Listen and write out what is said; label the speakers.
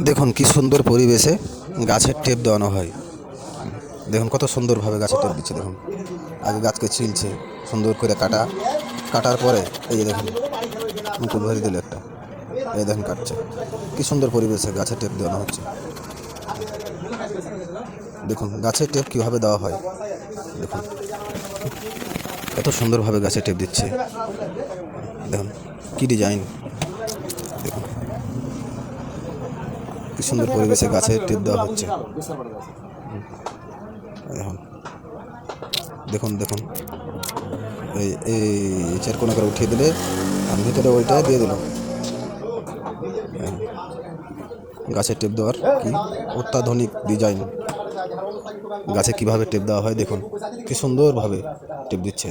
Speaker 1: দেখুন কি সুন্দর পরিবেশে গাছের টেপ দেওয়ানো হয়। দেখুন কত সুন্দরভাবে গাছের টেপ দিচ্ছে। দেখুন আগে গাছকে ছিলছে সুন্দর করে কাটার পরে এই যে দেখুন মুকুল ভরে দিল একটা, এই দেখুন কাটছে। কি সুন্দর পরিবেশে গাছের টেপ দেওয়ানো হচ্ছে। দেখুন গাছের টেপ কীভাবে দেওয়া হয়, দেখুন কত সুন্দরভাবে গাছের টেপ দিচ্ছে। দেখুন কি ডিজাইন, দেখুন কি সুন্দর পরিবেশে গাছের টেপ দেওয়া হচ্ছে। দেখুন দেখুন দেখুন এই এই চারকোনা করে উঠিয়ে দিলে আর ভিতরে ওইটা দিয়ে দিল। গাছের টেপ দেওয়ার কি অত্যাধুনিক ডিজাইন, গাছে কিভাবে টেপ দেওয়া হয় দেখুন কি সুন্দরভাবে টেপ দিচ্ছে।